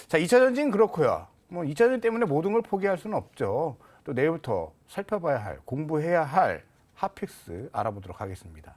자, 2차 전지는 그렇고요. 뭐 2차 전지 때문에 모든 걸 포기할 수는 없죠. 또 내일부터 살펴봐야 할, 공부해야 할 핫픽스 알아보도록 하겠습니다.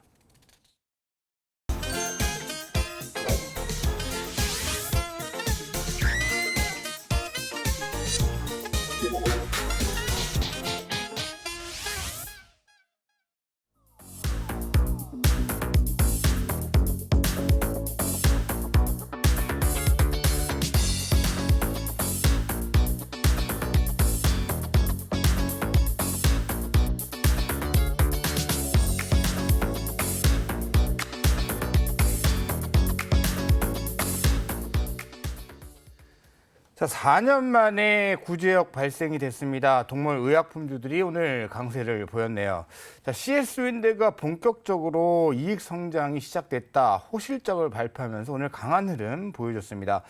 자, 4년 만에 구제역 발생이 됐습니다. 동물 의약품주들이 오늘 강세를 보였네요. 자, CS윈드가 본격적으로 이익 성장이 시작됐다. 호실적을 발표하면서 오늘 강한 흐름 보여줬습니다.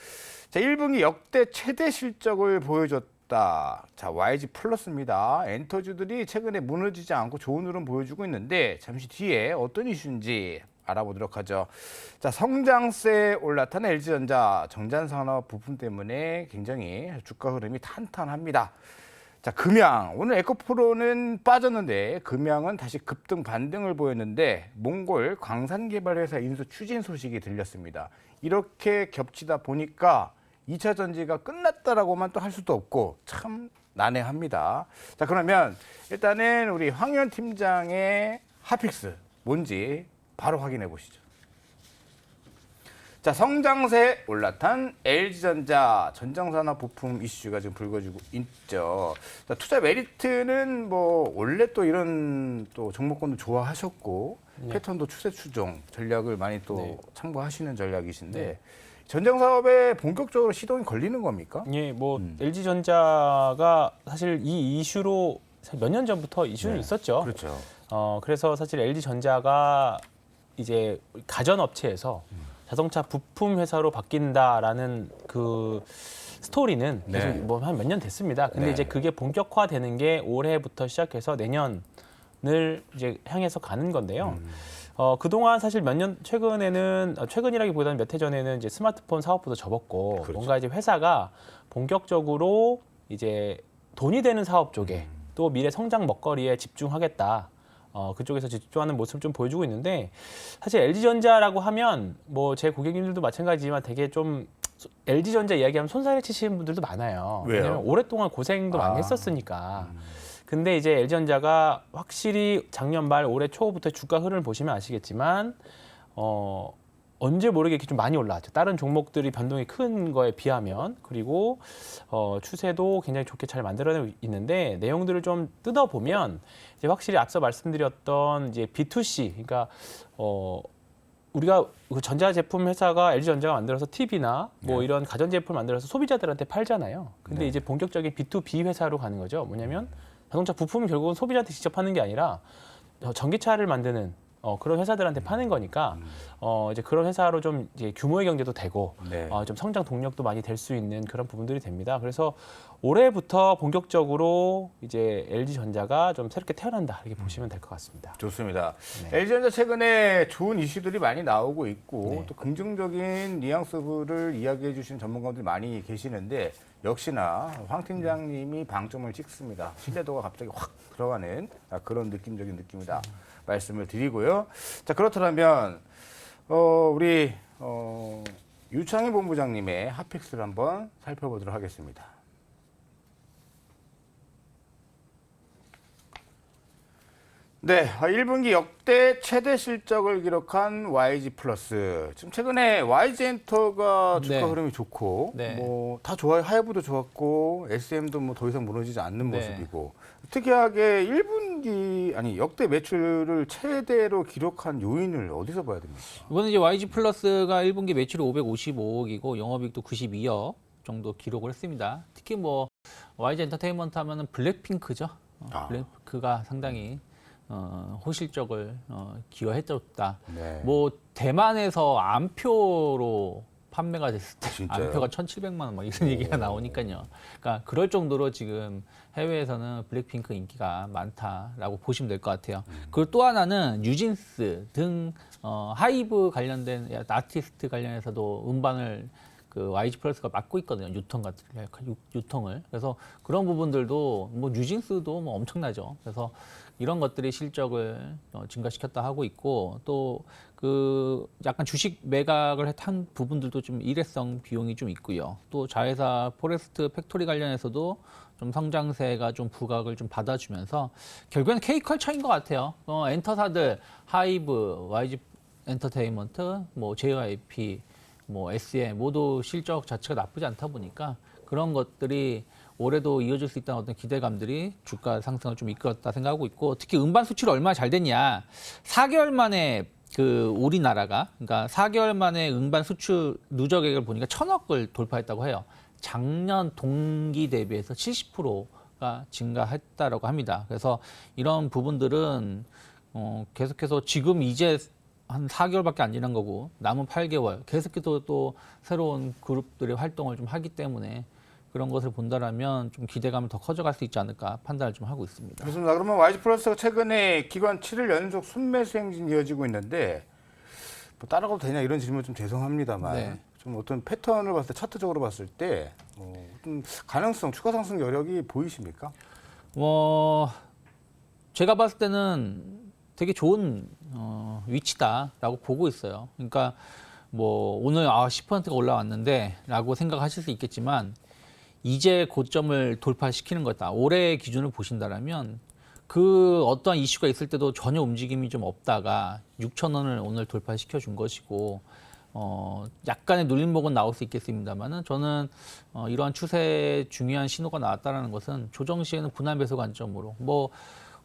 자, 1분기 역대 최대 실적을 보여줬다. 자, YG 플러스입니다. 엔터주들이 최근에 무너지지 않고 좋은 흐름 보여주고 있는데 잠시 뒤에 어떤 이슈인지 알아보도록 하죠. 자, 성장세에 올라탄 LG전자 정전산업 부품 때문에 굉장히 주가 흐름이 탄탄합니다. 자, 금양 오늘 에코프로는 빠졌는데 금양은 다시 급등 반등을 보였는데 몽골 광산개발회사 인수 추진 소식이 들렸습니다. 이렇게 겹치다 보니까 2차 전지가 끝났다라고만 또 할 수도 없고 참 난해합니다. 자, 그러면 일단은 우리 황현 팀장의 핫픽스 뭔지 바로 확인해 보시죠. 자, 성장세에 올라탄 LG전자 전장산업 부품 이슈가 지금 불거지고 있죠. 자, 투자 메리트는 뭐 원래 또 이런 또 종목군도 좋아하셨고 패턴도 추세 추종 전략을 많이 또 참고하시는 전략이신데 전장 사업에 본격적으로 시동이 걸리는 겁니까? 예, 뭐 LG전자가 사실 이 이슈로 몇 년 전부터 이슈는 있었죠. 그렇죠. 그래서 사실 LG전자가 이제 가전업체에서 자동차 부품 회사로 바뀐다라는 그 스토리는 계속 뭐 한 몇 년 됐습니다. 근데 이제 그게 본격화되는 게 올해부터 시작해서 내년을 이제 향해서 가는 건데요. 그동안 사실 몇 년 최근에는 최근이라기보다는 몇 해 전에는 이제 스마트폰 사업부도 접었고 그렇죠. 뭔가 이제 회사가 본격적으로 이제 돈이 되는 사업 쪽에 또 미래 성장 먹거리에 집중하겠다. 그쪽에서 집중하는 모습을 좀 보여주고 있는데 사실 LG전자라고 하면 뭐 제 고객님들도 마찬가지지만 되게 좀 LG전자 이야기하면 손살에 치시는 분들도 많아요. 왜요? 왜냐면 오랫동안 고생도 많이 했었으니까. 근데 이제 LG전자가 확실히 작년 말 올해 초부터 주가 흐름을 보시면 아시겠지만 언제 모르게 이렇게 좀 많이 올라왔죠. 다른 종목들이 변동이 큰 거에 비하면. 그리고 추세도 굉장히 좋게 잘 만들어내고 있는데 내용들을 좀 뜯어보면 이제 확실히 앞서 말씀드렸던 이제 B2C, 그러니까 우리가 그 전자제품 회사가 LG전자가 만들어서 TV나 뭐 이런 가전제품 만들어서 소비자들한테 팔잖아요. 근데 이제 본격적인 B2B 회사로 가는 거죠. 뭐냐면 자동차 부품은 결국은 소비자한테 직접 파는 게 아니라 전기차를 만드는 그런 회사들한테 파는 거니까 이제 그런 회사로 좀 이제 규모의 경제도 되고 좀 성장 동력도 많이 될 수 있는 그런 부분들이 됩니다. 그래서 올해부터 본격적으로 이제 LG전자가 좀 새롭게 태어난다 이렇게 보시면 될 것 같습니다. 좋습니다. LG전자 최근에 좋은 이슈들이 많이 나오고 있고 또 긍정적인 뉘앙스를 이야기해 주시는 전문가들이 많이 계시는데 역시나 황 팀장님이 방점을 찍습니다. 신뢰도가 갑자기 확 들어가는 그런 느낌적인 느낌이다 말씀을 드리고요. 자, 그렇다면 우리 유창희 본부장님의 핫픽스를 한번 살펴보도록 하겠습니다. 네, 1분기 역대 최대 실적을 기록한 YG 플러스. 지금 최근에 YG 엔터가 주가 흐름이 좋고, 뭐 다 좋아요. 하이브도 좋았고, SM도 뭐 더 이상 무너지지 않는 모습이고, 특이하게 1분기 아니 역대 매출을 최대로 기록한 요인을 어디서 봐야 됩니까? 이번에 이제 YG 플러스가 1분기 매출이 555억이고 영업이익도 92억 정도 기록을 했습니다. 특히 뭐 YG 엔터테인먼트 하면은 블랙핑크죠. 블랙핑크가 상당히 호실적을 기여해줬다. 뭐 대만에서 암표로 판매가 됐을 때 진짜요? 암표가 1,700만 원 막 이런 얘기가 나오니까요. 그러니까 그럴 정도로 지금 해외에서는 블랙핑크 인기가 많다라고 보시면 될 것 같아요. 그리고 또 하나는 뉴진스 등 하이브 관련된 아티스트 관련해서도 음반을 그 YG 플러스가 맡고 있거든요. 유통을. 그래서 그런 부분들도 뭐 뉴진스도 뭐 엄청나죠. 그래서 이런 것들이 실적을 증가시켰다 하고 있고 또 그 약간 주식 매각을 한 부분들도 좀 일회성 비용이 좀 있고요. 또 자회사 포레스트 팩토리 관련해서도 좀 성장세가 좀 부각을 좀 받아주면서 결국엔 K컬처인 것 같아요. 엔터사들 하이브, YG 엔터테인먼트, 뭐 JYP, 뭐 SM 모두 실적 자체가 나쁘지 않다 보니까 그런 것들이 올해도 이어질 수 있다는 어떤 기대감들이 주가 상승을 좀 이끌었다 생각하고 있고 특히 음반 수출이 얼마나 잘 됐냐 4개월 만에 그 우리나라가 그러니까 4개월 만에 음반 수출 누적액을 보니까 1,000억을 돌파했다고 해요. 작년 동기 대비해서 70%가 증가했다라고 합니다. 그래서 이런 부분들은 계속해서 지금 이제 한 4개월밖에 안 지난 거고 남은 8개월 계속해서 또 새로운 그룹들의 활동을 좀 하기 때문에 그런 것을 본다라면 좀 기대감을 더 커져갈 수 있지 않을까 판단을 좀 하고 있습니다. 그렇습니다. 그러면 YG 플러스가 최근에 기관 7일 연속 순매수 행진이 이어지고 있는데 뭐 따라가도 되냐 이런 질문 좀 죄송합니다만 네. 좀 어떤 패턴을 봤을 때 차트적으로 봤을 때 좀 가능성, 추가 상승 여력이 보이십니까? 제가 봤을 때는 되게 좋은 위치다라고 보고 있어요. 그러니까 뭐 오늘 10%가 올라왔는데라고 생각하실 수 있겠지만 이제 고점을 돌파시키는 거다. 올해 기준을 보신다라면 그 어떠한 이슈가 있을 때도 전혀 움직임이 좀 없다가 6,000원을 오늘 돌파시켜 준 것이고 약간의 눌림목은 나올 수 있겠습니다만은 저는 이러한 추세에 중요한 신호가 나왔다라는 것은 조정 시에는 분할 매수 관점으로 뭐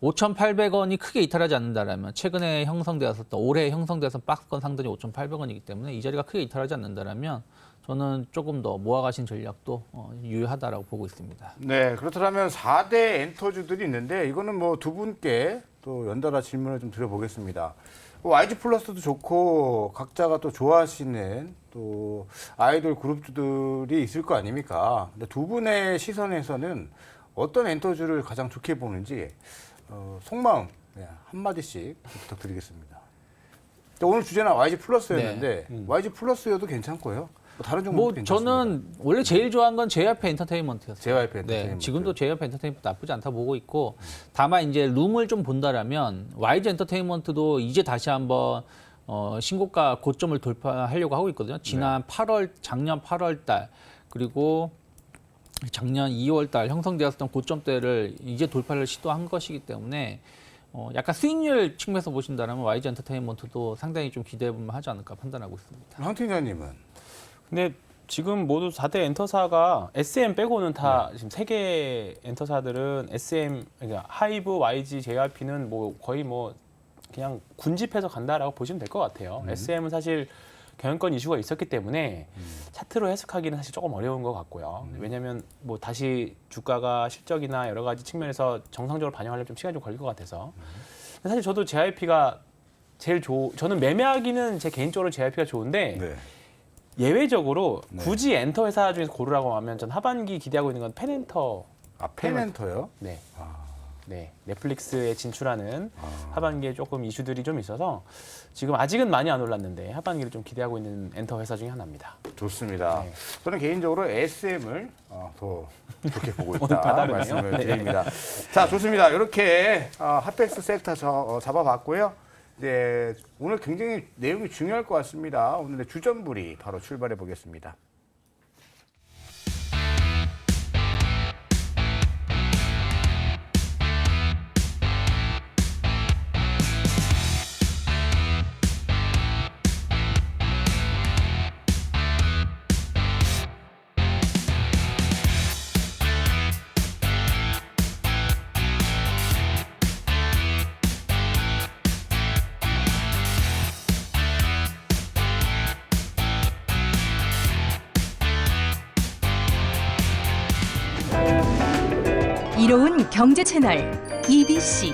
5,800원이 크게 이탈하지 않는다라면 최근에 형성되었었던 올해 형성되었던 박스권 상단이 5,800원이기 때문에 이 자리가 크게 이탈하지 않는다라면 저는 조금 더 모아가신 전략도 유효하다라고 보고 있습니다. 네, 그렇다면 4대 엔터주들이 있는데 이거는 뭐 두 분께 또 연달아 질문을 좀 드려보겠습니다. YG 플러스도 좋고 각자가 또 좋아하시는 또 아이돌 그룹들이 있을 거 아닙니까? 근데 두 분의 시선에서는 어떤 엔터주를 가장 좋게 보는지 속마음 한마디씩 부탁드리겠습니다. 오늘 주제는 YG 플러스였는데 YG 플러스여도 괜찮고요. 뭐 다른 종목도 괜찮습니다. 저는 원래 제일 좋아한 건 JYP 엔터테인먼트였어요. JYP 엔터테인먼트. 지금도 JYP 엔터테인먼트 나쁘지 않다 보고 있고 다만 이제 룸을 좀 본다라면 YG 엔터테인먼트도 이제 다시 한번 신고가 고점을 돌파하려고 하고 있거든요. 지난 8월, 작년 8월 달 그리고 작년 2월 달 형성되었던 고점대를 이제 돌파를 시도한 것이기 때문에 약간 수익률 측면에서 보신다면 YG 엔터테인먼트도 상당히 좀 기대해보면 하지 않을까 판단하고 있습니다. 황 팀장님은? 근데 지금 모두 4대 엔터사가 SM 빼고는 다 지금 3개 엔터사들은 SM, 그러니까 하이브, YG, JYP는 뭐 거의 뭐 그냥 군집해서 간다라고 보시면 될 것 같아요. SM은 사실 경영권 이슈가 있었기 때문에 차트로 해석하기는 사실 조금 어려운 것 같고요. 왜냐하면 뭐 다시 주가가 실적이나 여러 가지 측면에서 정상적으로 반영하려면 좀 시간이 좀 걸릴 것 같아서. 근데 사실 저도 JYP가 제일 저는 매매하기는 제 개인적으로 JYP가 좋은데 네. 예외적으로 네. 굳이 엔터 회사 중에서 고르라고 하면 전 하반기 기대하고 있는 건 펜엔터. 펜엔터요? 네. 네, 넷플릭스에 진출하는 하반기에 조금 이슈들이 좀 있어서 지금 아직은 많이 안 올랐는데 하반기를 좀 기대하고 있는 엔터 회사 중에 하나입니다. 좋습니다. 네. 저는 개인적으로 SM을 더 좋게 보고 오늘 있다 다르네요. 말씀을 네. 드립니다. 자, 좋습니다. 이렇게 핫팩스 섹터 잡아봤고요. 이제 오늘 굉장히 내용이 중요할 것 같습니다. 오늘의 주전부리 바로 출발해 보겠습니다. 이로운 경제 채널 EBC